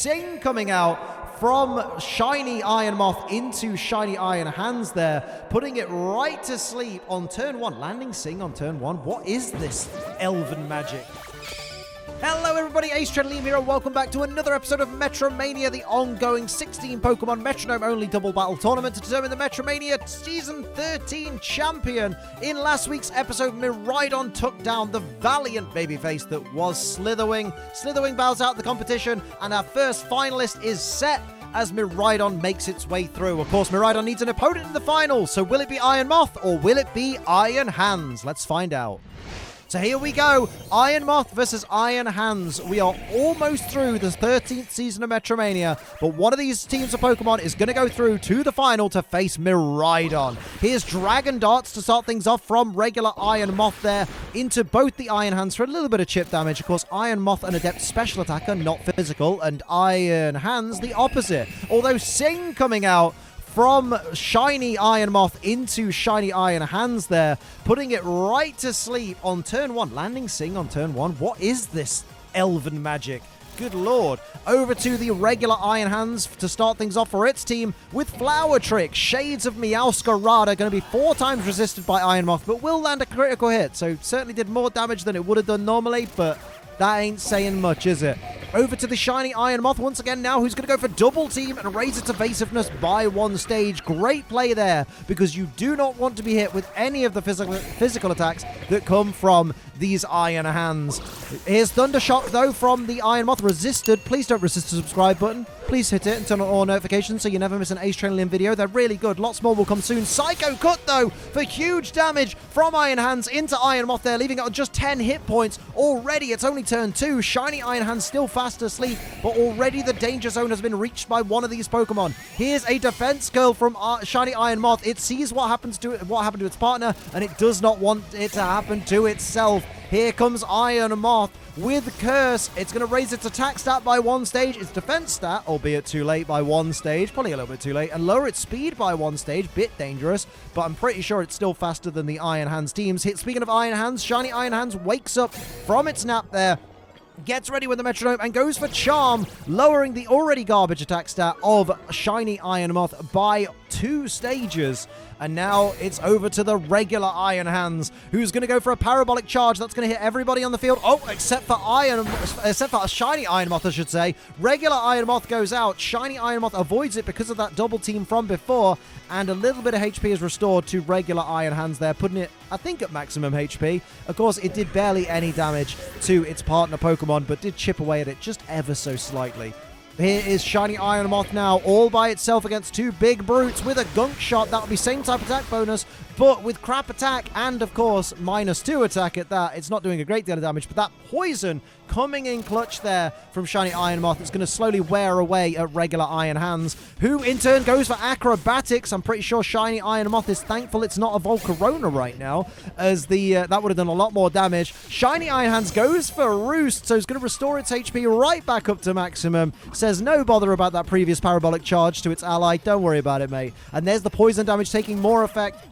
Sing coming out from Shiny Iron Moth into Shiny Iron Hands there, putting it right to sleep on turn 1. Landing Sing on turn 1. What is this elven magic? Hello everybody, S13 here and welcome back to another episode of MetroMania, the ongoing 16 Pokemon Metronome-only double battle tournament to determine the MetroMania Season 13 champion. In last week's episode, Miraidon took down the Valiant babyface that was Slither Wing. Slither Wing bows out the competition and our first finalist is set as Miraidon makes its way through. Of course, Miraidon needs an opponent in the final, so will it be Iron Moth or will it be Iron Hands? Let's find out. So here we go, Iron Moth versus Iron Hands. We are almost through the 13th season of Metromania, but one of these teams of Pokemon is going to go through to the final to face Miraidon. Here's Dragon Darts to start things off from regular Iron Moth there into both the Iron Hands for a little bit of chip damage. Of course, Iron Moth an adept special attacker, not physical, and Iron Hands the opposite. Although Sing coming out from Shiny Iron Moth into Shiny Iron Hands there, putting it right to sleep on turn 1. Landing Sing on turn 1. What is this elven magic? Good lord. Over to the regular Iron Hands to start things off for its team with Flower Trick. Shades of Meowscarada going to be 4 times resisted by Iron Moth, but will land a critical hit. So certainly did more damage than it would have done normally, but that ain't saying much, is it? Over to the Shiny Iron Moth once again now, who's going to go for double team and raise its evasiveness by 1 stage. Great play there, because you do not want to be hit with any of the physical attacks that come from these Iron Hands. Here's Thundershock, though, from the Iron Moth. Resisted. Please don't resist the subscribe button. Please hit it and turn on all notifications so you never miss an S13 video. They're really good. Lots more will come soon. Psycho Cut, though, for huge damage from Iron Hands into Iron Moth there, leaving it on just 10 hit points. Already, it's only turn 2. Shiny Iron Hands still fast asleep, but already the danger zone has been reached by one of these Pokemon. Here's a defense curl from Shiny Iron Moth. It sees what happened to its partner, and it does not want it to happen to itself. Here comes Iron Moth with Curse. It's going to raise its attack stat by 1 stage, its defense stat, albeit too late by 1 stage, probably a little bit too late, and lower its speed by 1 stage, bit dangerous, but I'm pretty sure it's still faster than the Iron Hands teams. Speaking of Iron Hands, Shiny Iron Hands wakes up from its nap there, gets ready with the metronome and goes for Charm, lowering the already garbage attack stat of Shiny Iron Moth by 2 stages. And now it's over to the regular Iron Hands, who's going to go for a parabolic charge. That's going to hit everybody on the field. Oh, except for Shiny Iron Moth, I should say. Regular Iron Moth goes out. Shiny Iron Moth avoids it because of that double team from before. And a little bit of HP is restored to regular Iron Hands there, putting it, I think, at maximum HP. Of course, it did barely any damage to its partner Pokemon, but did chip away at it just ever so slightly. Here is Shiny Iron Moth now, all by itself against 2 big brutes with a Gunk Shot. That would be same type attack bonus, but with crap attack and, of course, -2 attack at that. It's not doing a great deal of damage, but that poison coming in clutch there from Shiny Iron Moth is going to slowly wear away at regular Iron Hands, who in turn goes for Acrobatics. I'm pretty sure Shiny Iron Moth is thankful it's not a Volcarona right now, as that would have done a lot more damage. Shiny Iron Hands goes for Roost, so it's going to restore its HP right back up to maximum. Says no bother about that previous parabolic charge to its ally. Don't worry about it, mate. And there's the poison damage taking more effect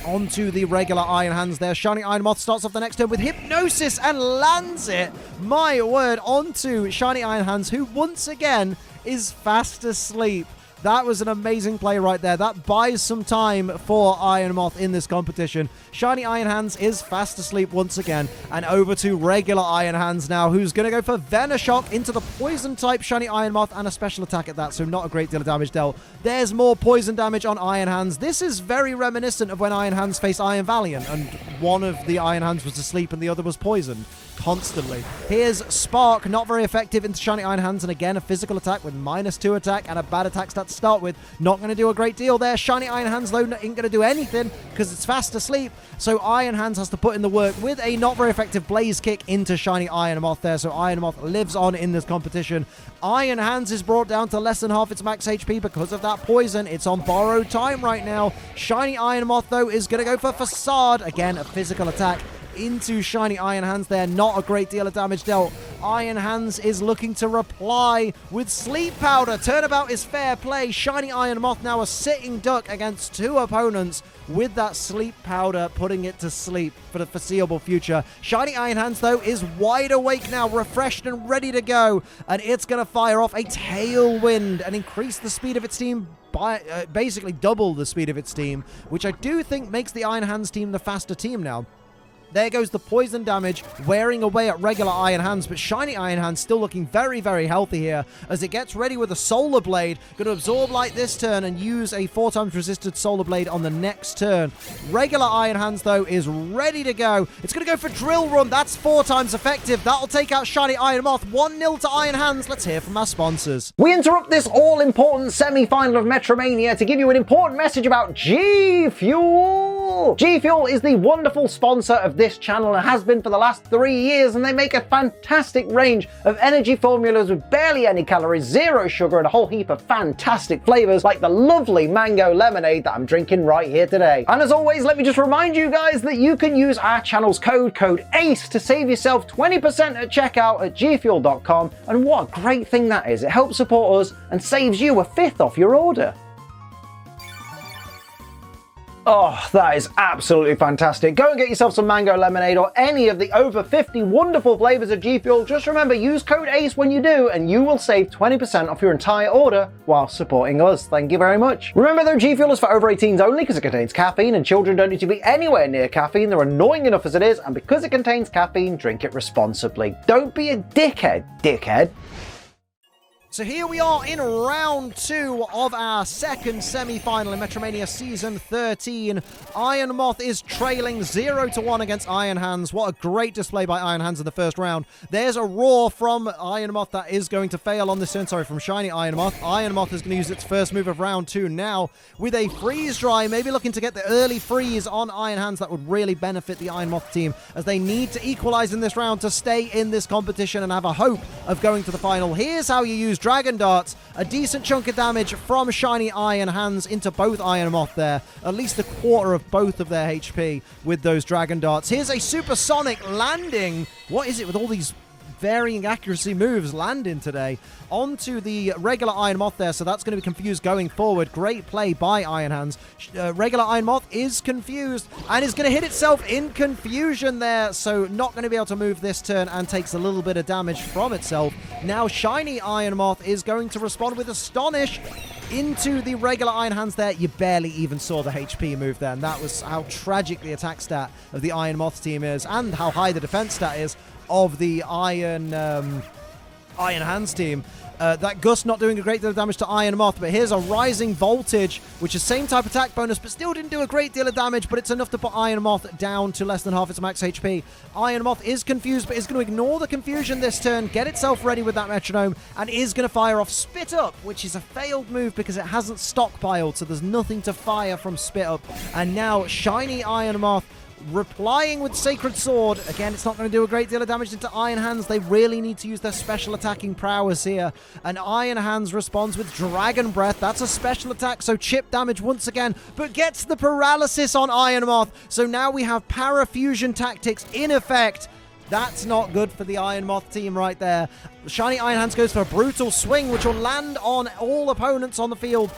onto the regular Iron Hands there. Shiny Iron Moth starts off the next turn with Hypnosis and lands it, my word, onto Shiny Iron Hands, who once again is fast asleep. That was an amazing play right there. That buys some time for Iron Moth in this competition. Shiny Iron Hands is fast asleep once again. And over to regular Iron Hands now, who's going to go for Venoshock into the poison type Shiny Iron Moth and a special attack at that, so not a great deal of damage dealt. There's more poison damage on Iron Hands. This is very reminiscent of when Iron Hands faced Iron Valiant, and one of the Iron Hands was asleep and the other was poisoned constantly. Here's Spark, not very effective into Shiny Iron Hands, and again a physical attack with -2 attack and a bad attack stat to start with. Not going to do a great deal there. Shiny Iron Hands, though, ain't going to do anything because it's fast asleep, so Iron Hands has to put in the work with a not very effective Blaze Kick into Shiny Iron Moth there, so Iron Moth lives on in this competition. Iron Hands is brought down to less than half its max HP because of that poison. It's on borrowed time right now. Shiny Iron Moth, though, is going to go for Facade. Again, a physical attack into Shiny Iron Hands there. Not a great deal of damage dealt Iron Hands is looking to reply with Sleep Powder. Turnabout is fair play. Shiny Iron Moth now a sitting duck against 2 opponents with that Sleep Powder, putting it to sleep for the foreseeable future. Shiny Iron Hands, though, is wide awake now, refreshed and ready to go. And it's going to fire off a Tailwind and increase the speed of its team by basically double the speed of its team, which I do think makes the Iron Hands team the faster team now. There goes the poison damage, wearing away at regular Iron Hands, but Shiny Iron Hands still looking very, very healthy here as it gets ready with a Solar Blade. Going to absorb light this turn and use a 4 times resisted Solar Blade on the next turn. Regular Iron Hands, though, is ready to go. It's going to go for Drill Run. That's 4 times effective. That'll take out Shiny Iron Moth. 1-0 to Iron Hands. Let's hear from our sponsors. We interrupt this all-important semi-final of MetroMania to give you an important message about G Fuel. G Fuel is the wonderful sponsor of this channel and has been for the last 3 years, and they make a fantastic range of energy formulas with barely any calories, 0 sugar, and a whole heap of fantastic flavors like the lovely mango lemonade that I'm drinking right here today. And as always, let me just remind you guys that you can use our channel's code ACE to save yourself 20% at checkout at gfuel.com, and what a great thing that is. It helps support us and saves you 1/5 off your order. Oh, that is absolutely fantastic. Go and get yourself some mango lemonade or any of the over 50 wonderful flavors of G Fuel. Just remember, use code ACE when you do, and you will save 20% off your entire order while supporting us. Thank you very much. Remember though, G Fuel is for over 18s only because it contains caffeine, and children don't need to be anywhere near caffeine. They're annoying enough as it is, and because it contains caffeine, drink it responsibly. Don't be a dickhead. So here we are in round 2 of our second semi-final in MetroMania Season 13. Iron Moth is trailing 0-1 against Iron Hands. What a great display by Iron Hands in the first round. There's a roar from Iron Moth that is going to fail on this turn. Sorry, from Shiny Iron Moth. Iron Moth is going to use its first move of round 2 now with a Freeze Dry, maybe looking to get the early freeze on Iron Hands. That would really benefit the Iron Moth team as they need to equalize in this round to stay in this competition and have a hope of going to the final. Here's how you use Dragon Darts. A decent chunk of damage from Shiny Iron Hands into both Iron Moth there. At least 1/4 of both of their HP with those Dragon Darts. Here's a Supersonic landing. What is it with all these varying accuracy moves landing today onto the regular Iron Moth there, so that's going to be confused going forward. Great play by Iron Hands. Regular Iron Moth is confused and is going to hit itself in confusion there, so not going to be able to move this turn and takes a little bit of damage from itself. Now Shiny Iron Moth is going to respond with Astonish into the regular Iron Hands there. You barely even saw the HP move there, and that was how tragic the attack stat of the Iron Moth team is and how high the defense stat is of the Iron Hands team. That Gust not doing a great deal of damage to Iron Moth, but here's a Rising Voltage, which is same type attack bonus, but still didn't do a great deal of damage, but it's enough to put Iron Moth down to less than half its max HP. Iron Moth is confused, but is going to ignore the confusion this turn, get itself ready with that Metronome, and is going to fire off Spit Up, which is a failed move because it hasn't stockpiled, so there's nothing to fire from Spit Up. And now Shiny Iron Moth replying with Sacred Sword. Again, it's not going to do a great deal of damage into Iron Hands. They really need to use their special attacking prowess here. And Iron Hands responds with Dragon Breath. That's a special attack, so chip damage once again, but gets the paralysis on Iron Moth. So now we have Parafusion tactics in effect. That's not good for the Iron Moth team right there. Shiny Iron Hands goes for a Brutal Swing, which will land on all opponents on the field.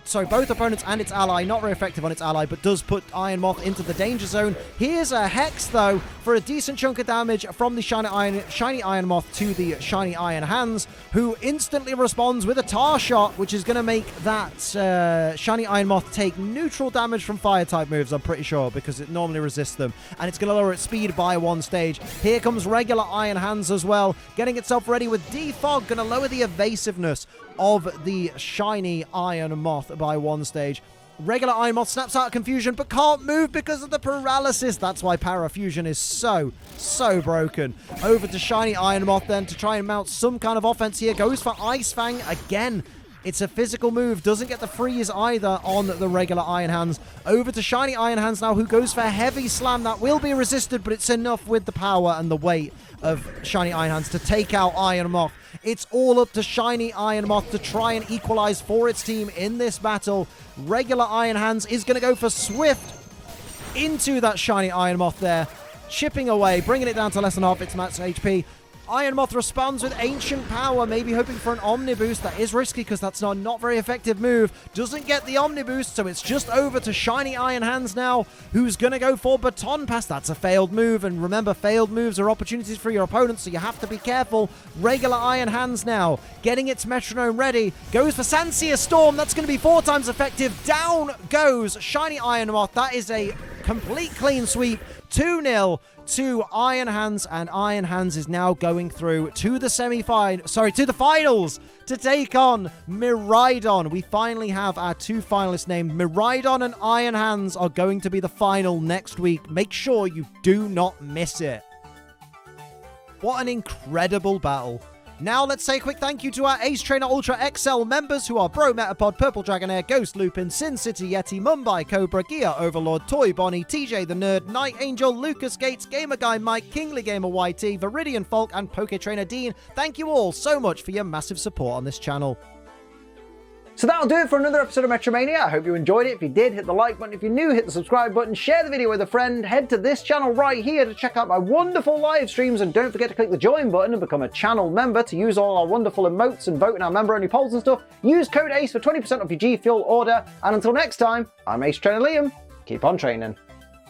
Sorry, both opponents and its ally. Not very effective on its ally, but does put Iron Moth into the danger zone. Here's a Hex, though, for a decent chunk of damage from the Shiny Iron Moth to the Shiny Iron Hands, who instantly responds with a Tar Shot, which is going to make that Shiny Iron Moth take neutral damage from Fire-type moves, I'm pretty sure, because it normally resists them. And it's going to lower its speed by 1 stage. Here comes regular Iron Hands as well, getting itself ready with Defog, going to lower the evasiveness of the Shiny Iron Moth by 1 stage. Regular Iron Moth snaps out of confusion, but can't move because of the paralysis. That's why Parafusion is so broken. Over to Shiny Iron Moth then to try and mount some kind of offense here. Goes for Ice Fang again. It's a physical move. Doesn't get the freeze either on the regular Iron Hands. Over to Shiny Iron Hands now, who goes for Heavy Slam. That will be resisted, but it's enough with the power and the weight of Shiny Iron Hands to take out Iron Moth. It's all up to Shiny Iron Moth to try and equalize for its team in this battle. Regular Iron Hands is going to go for Swift into that Shiny Iron Moth there, chipping away, bringing it down to less than half its max HP. Iron Moth responds with Ancient Power, maybe hoping for an Omni Boost. That is risky because that's not very effective move. Doesn't get the Omni Boost, so it's just over to Shiny Iron Hands now, who's going to go for Baton Pass. That's a failed move, and remember, failed moves are opportunities for your opponent, so you have to be careful. Regular Iron Hands now, getting its Metronome ready, goes for Sancia Storm. That's going to be 4 times effective. Down goes Shiny Iron Moth. That is a complete clean sweep. 2-0 to Iron Hands, and Iron Hands is now going through to the to the finals to take on Miraidon. We finally have our 2 finalists named. Miraidon and Iron Hands are going to be the final next week. Make sure you do not miss it. What an incredible battle. Now let's say a quick thank you to our Ace Trainer Ultra XL members, who are Bro Metapod, Purple Dragonair, Ghost Lupin, Sin City Yeti, Mumbai Cobra, Gia Overlord, Toy Bonnie, TJ the Nerd, Night Angel, Lucas Gates, Gamer Guy Mike, Kingly Gamer YT, Viridian Folk, and Poke Trainer Dean. Thank you all so much for your massive support on this channel. So that'll do it for another episode of MetroMania. I hope you enjoyed it. If you did, hit the like button. If you're new, hit the subscribe button. Share the video with a friend. Head to this channel right here to check out my wonderful live streams. And don't forget to click the join button and become a channel member to use all our wonderful emotes and vote in our member-only polls and stuff. Use code ACE for 20% off your G Fuel order. And until next time, I'm Ace Trainer Liam. Keep on training.